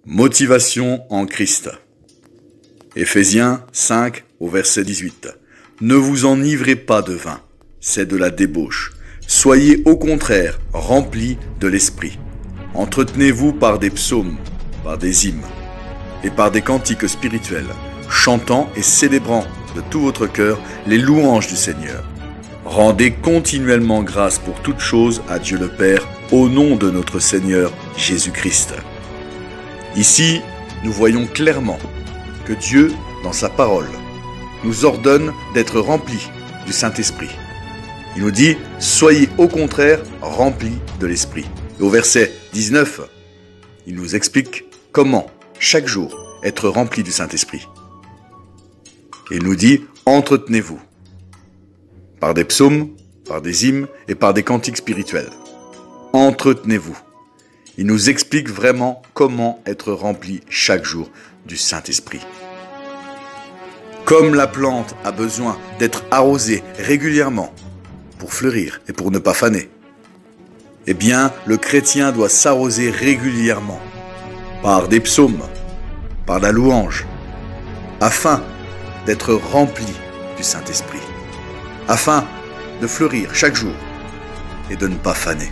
Motivation en Christ. Éphésiens 5 au verset 18. Ne vous enivrez pas de vin, c'est de la débauche. Soyez au contraire remplis de l'esprit. Entretenez-vous par des psaumes, par des hymnes et par des cantiques spirituels, chantant et célébrant de tout votre cœur les louanges du Seigneur. Rendez continuellement grâce pour toutes choses à Dieu le Père, au nom de notre Seigneur Jésus-Christ. Ici, nous voyons clairement que Dieu, dans sa parole, nous ordonne d'être remplis du Saint-Esprit. Il nous dit « Soyez au contraire remplis de l'Esprit ». Et au verset 19, il nous explique comment, chaque jour, être remplis du Saint-Esprit. Et il nous dit « Entretenez-vous » par des psaumes, par des hymnes et par des cantiques spirituels. Entretenez-vous. Il nous explique vraiment comment être rempli chaque jour du Saint-Esprit. Comme la plante a besoin d'être arrosée régulièrement pour fleurir et pour ne pas faner, eh bien, le chrétien doit s'arroser régulièrement par des psaumes, par la louange, afin d'être rempli du Saint-Esprit, afin de fleurir chaque jour et de ne pas faner,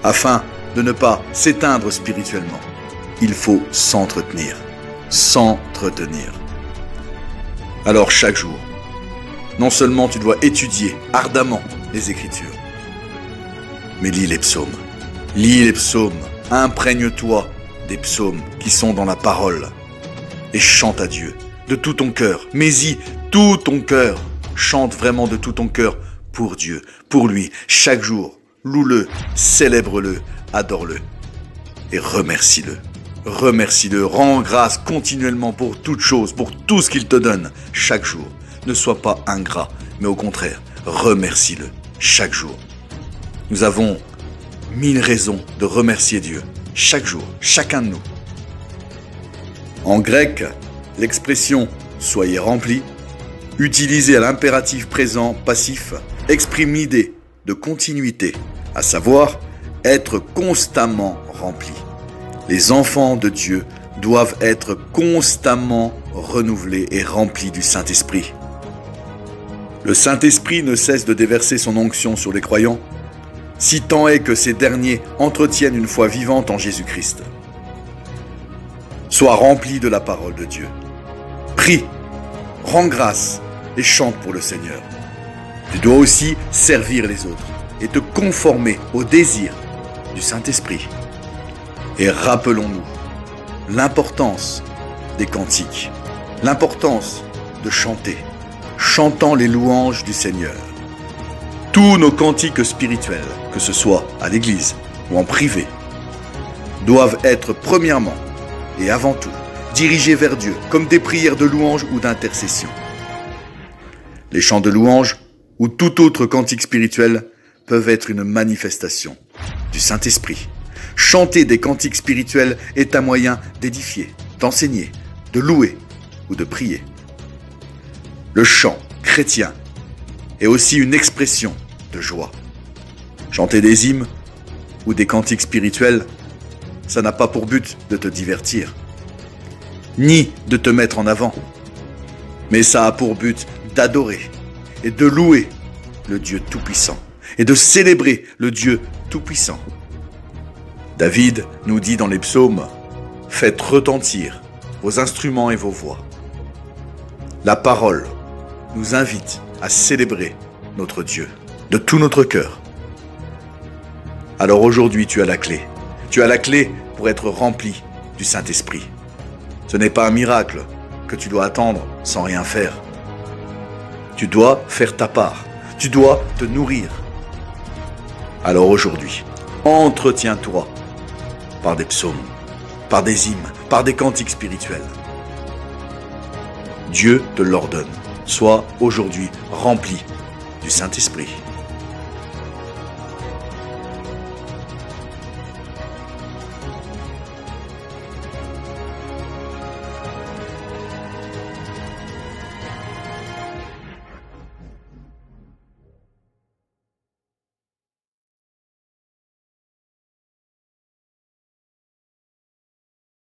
afin de ne pas s'éteindre spirituellement. Il faut s'entretenir. S'entretenir. Alors chaque jour, non seulement tu dois étudier ardemment les Écritures, mais lis les psaumes. Lis les psaumes. Imprègne-toi des psaumes qui sont dans la parole. Et chante à Dieu de tout ton cœur. Mets-y tout ton cœur. Chante vraiment de tout ton cœur pour Dieu, pour lui, chaque jour. Loue-le, célèbre-le, adore-le et remercie-le. Remercie-le, rends grâce continuellement pour toutes choses, pour tout ce qu'il te donne chaque jour. Ne sois pas ingrat, mais au contraire, remercie-le chaque jour. Nous avons 1000 raisons de remercier Dieu chaque jour, chacun de nous. En grec, l'expression « soyez remplis » utilisée à l'impératif présent passif exprime l'idée de continuité, à savoir être constamment remplis. Les enfants de Dieu doivent être constamment renouvelés et remplis du Saint-Esprit. Le Saint-Esprit ne cesse de déverser son onction sur les croyants, si tant est que ces derniers entretiennent une foi vivante en Jésus-Christ. Sois rempli de la parole de Dieu. Prie, rends grâce et chante pour le Seigneur. Tu dois aussi servir les autres et te conformer au désir du Saint-Esprit. Et rappelons-nous l'importance des cantiques, l'importance de chanter, chantant les louanges du Seigneur. Tous nos cantiques spirituels, que ce soit à l'église ou en privé, doivent être premièrement et avant tout dirigés vers Dieu comme des prières de louange ou d'intercession. Les chants de louange ou tout autre cantique spirituel peuvent être une manifestation du Saint-Esprit. Chanter des cantiques spirituels est un moyen d'édifier, d'enseigner, de louer ou de prier. Le chant chrétien est aussi une expression de joie. Chanter des hymnes ou des cantiques spirituels, ça n'a pas pour but de te divertir, ni de te mettre en avant, mais ça a pour but d'adorer et de louer le Dieu Tout-Puissant et de célébrer le Dieu Tout-Puissant. David nous dit dans les psaumes « Faites retentir vos instruments et vos voix ». La parole nous invite à célébrer notre Dieu de tout notre cœur. Alors aujourd'hui, tu as la clé. Tu as la clé pour être rempli du Saint-Esprit. Ce n'est pas un miracle que tu dois attendre sans rien faire. Tu dois faire ta part. Tu dois te nourrir. Alors aujourd'hui, entretiens-toi par des psaumes, par des hymnes, par des cantiques spirituels. Dieu te l'ordonne. Sois aujourd'hui rempli du Saint-Esprit.